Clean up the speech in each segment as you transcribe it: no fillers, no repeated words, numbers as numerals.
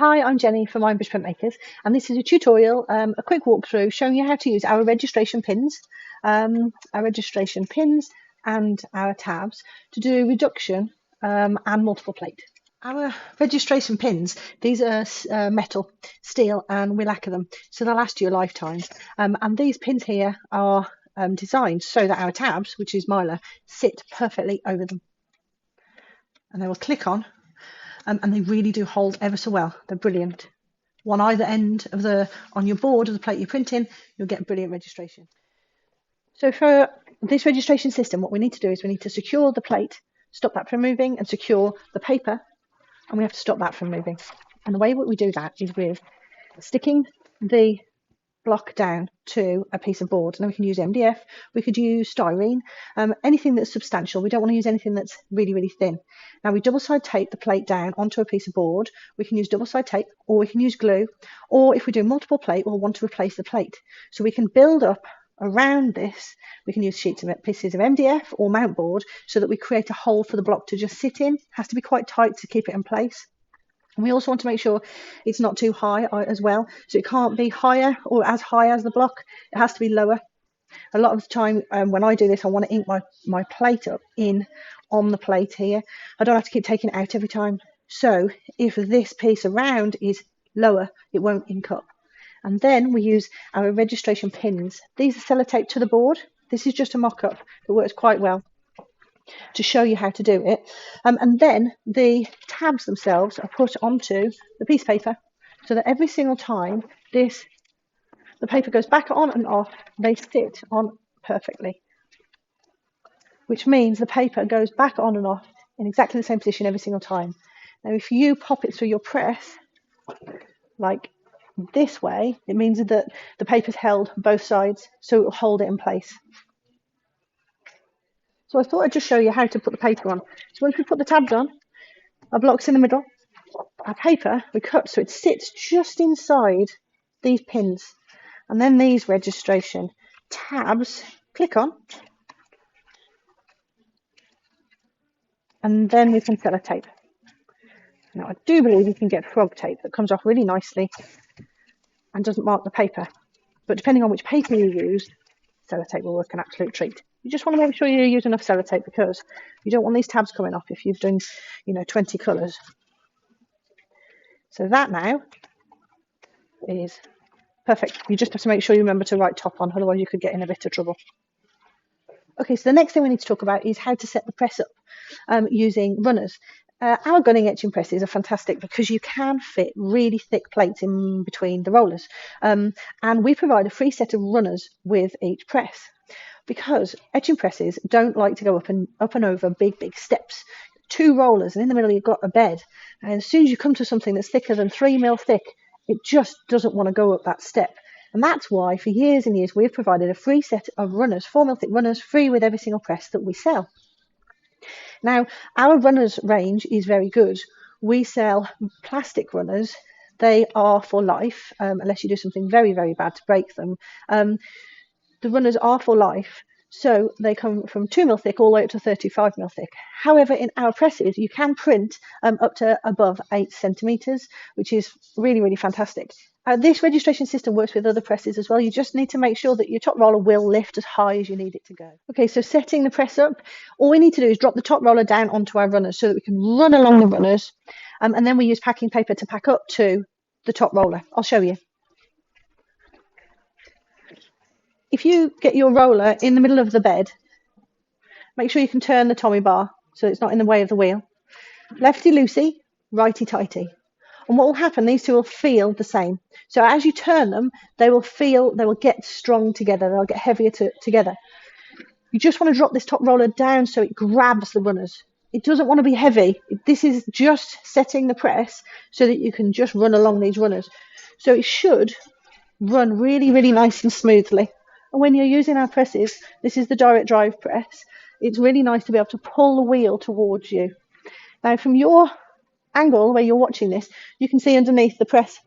Hi, I'm Jenny from Ironbridge Printmakers, and this is a tutorial, a quick walkthrough showing you how to use our registration pins, and our tabs to do reduction and multiple plate. Our registration pins, these are metal, steel, and we lacquer them, so they'll last you a lifetime. And these pins here are designed so that our tabs, which is Mylar, sit perfectly over them. And they will click on. And they really do hold ever so well. They're brilliant. One either end of on your board of the plate you're printing, you'll get brilliant registration. So for this registration system, what we need to do is we need to secure the plate, stop that from moving, and secure the paper, and we have to stop that from moving. And the way we do that is with sticking the block down to a piece of board. Now we can use MDF, we could use styrene, anything that's substantial. We don't want to use anything that's really, really thin. Now we double side tape the plate down onto a piece of board. We can use double side tape, or we can use glue, or if we do multiple plate, we'll want to replace the plate. So we can build up around this. We can use pieces of MDF or mount board so that we create a hole for the block to just sit in. It has to be quite tight to keep it in place. And we also want to make sure it's not too high as well. So it can't be higher or as high as the block. It has to be lower. A lot of the time when I do this, I want to ink my plate up in on the plate here. I don't have to keep taking it out every time. So if this piece around is lower, it won't ink up. And then we use our registration pins. These are sellotaped to the board. This is just a mock-up that works quite well to show you how to do it. And then the tabs themselves are put onto the piece of paper so that every single time the paper goes back on and off, they sit on perfectly, which means the paper goes back on and off in exactly the same position every single time. Now if you pop it through your press like this way, it means that the paper's held both sides, so it will hold it in place. So I thought I'd just show you how to put the paper on. So once we put the tabs on, our block's in the middle, our paper we cut so it sits just inside these pins. And then these registration tabs, click on, and then we can sellotape. Now I do believe you can get frog tape that comes off really nicely and doesn't mark the paper. But depending on which paper you use, sellotape will work an absolute treat. You just want to make sure you use enough sellotape because you don't want these tabs coming off if you've done, 20 colours. So that now is perfect. You just have to make sure you remember to write top on, otherwise you could get in a bit of trouble. Okay, so the next thing we need to talk about is how to set the press up using runners. Our gunning etching presses are fantastic because you can fit really thick plates in between the rollers. And we provide a free set of runners with each press, because etching presses don't like to go up and over big steps. 2 rollers, and in the middle you've got a bed. And as soon as you come to something that's thicker than 3 mil thick, it just doesn't want to go up that step. And that's why for years and years we've provided a free set of runners, 4 mil thick runners, free with every single press that we sell. Now our runners range is very good. We sell plastic runners. They are for life, unless you do something very, very bad to break them. The runners are for life, so they come from 2 mil thick all the way up to 35 mil thick. However, in our presses, you can print up to above 8 centimetres, which is really, really fantastic. This registration system works with other presses as well. You just need to make sure that your top roller will lift as high as you need it to go. Okay, so setting the press up, all we need to do is drop the top roller down onto our runners so that we can run along the runners, and then we use packing paper to pack up to the top roller. I'll show you. If you get your roller in the middle of the bed, make sure you can turn the Tommy bar so it's not in the way of the wheel. Lefty-loosey, righty-tighty. And what will happen, these two will feel the same. So as you turn them, they will get strong together, they'll get heavier together. You just want to drop this top roller down so it grabs the runners. It doesn't want to be heavy. This is just setting the press so that you can just run along these runners. So it should run really, really nice and smoothly. And when you're using our presses, this is the direct drive press, it's really nice to be able to pull the wheel towards you. Now from your angle where you're watching this, you can see underneath the press.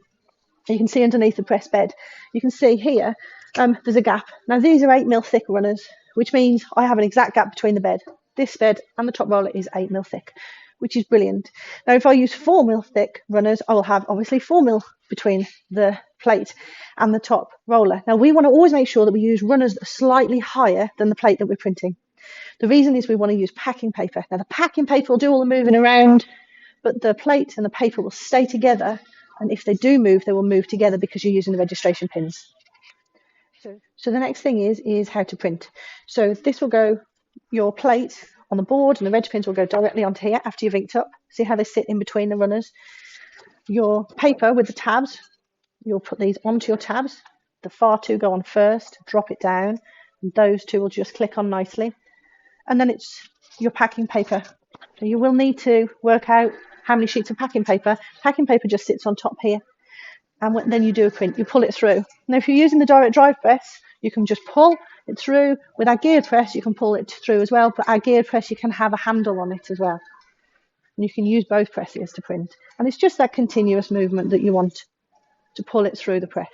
You can see underneath the press bed. You can see here, there's a gap. Now these are 8 mil thick runners, which means I have an exact gap between the bed. This bed and the top roller is 8 mil thick. which is brilliant. Now, if I use 4mm thick runners, I will have obviously 4mm between the plate and the top roller. Now, we want to always make sure that we use runners that are slightly higher than the plate that we're printing. The reason is we want to use packing paper. Now, the packing paper will do all the moving around, but the plate and the paper will stay together. And if they do move, they will move together because you're using the registration pins. So the next thing is how to print. So this will go, your plate on the board, and the reg pins will go directly onto here after you've inked up. See how they sit in between the runners? Your paper with the tabs, you'll put these onto your tabs. The far two go on first, drop it down, and those two will just click on nicely. And then it's your packing paper. So you will need to work out how many sheets of packing paper. Packing paper just sits on top here. And then you do a print, you pull it through. Now, if you're using the direct drive press, you can just pull it through. With our geared press, you can pull it through as well, but our geared press, you can have a handle on it as well. And you can use both presses to print. And it's just that continuous movement that you want to pull it through the press.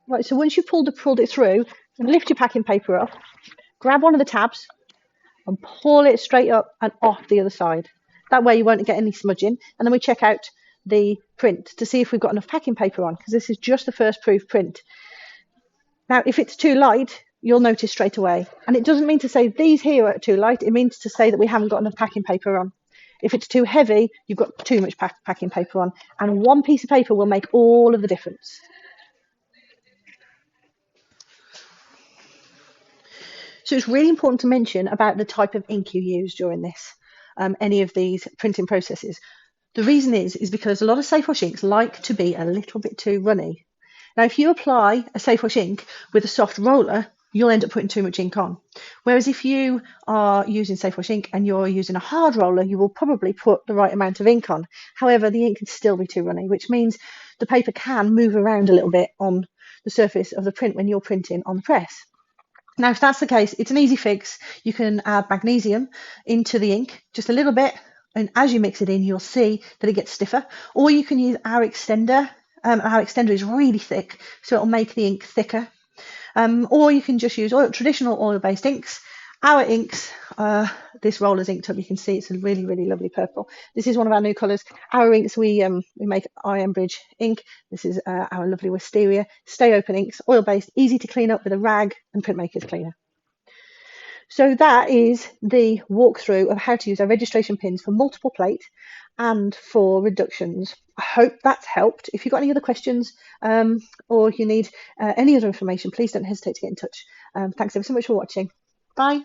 Right, so once you've pulled it through, lift your packing paper up, grab one of the tabs, and pull it straight up and off the other side. That way you won't get any smudging. And then we check out the print to see if we've got enough packing paper on, because this is just the first proof print. Now, if it's too light, you'll notice straight away. And it doesn't mean to say these here are too light. It means to say that we haven't got enough packing paper on. If it's too heavy, you've got too much packing paper on. And one piece of paper will make all of the difference. So it's really important to mention about the type of ink you use during this, any of these printing processes. The reason is because a lot of safe wash inks like to be a little bit too runny. Now, if you apply a safe wash ink with a soft roller, you'll end up putting too much ink on. Whereas if you are using safe wash ink and you're using a hard roller, you will probably put the right amount of ink on. However, the ink can still be too runny, which means the paper can move around a little bit on the surface of the print when you're printing on the press. Now, if that's the case, it's an easy fix. You can add magnesium into the ink, just a little bit, and as you mix it in, you'll see that it gets stiffer. Or you can use our extender. Our extender is really thick, so it'll make the ink thicker. Or you can just use traditional oil-based inks. Our inks, this roller's inked up. You can see it's a really, really lovely purple. This is one of our new colours. Our inks, we make Iron Bridge ink. This is our lovely Wisteria. Stay open inks, oil-based, easy to clean up with a rag and printmaker's cleaner. So that is the walkthrough of how to use our registration pins for multiple plate and for reductions. I hope that's helped. If you've got any other questions or you need any other information, please don't hesitate to get in touch. Thanks ever so much for watching. Bye.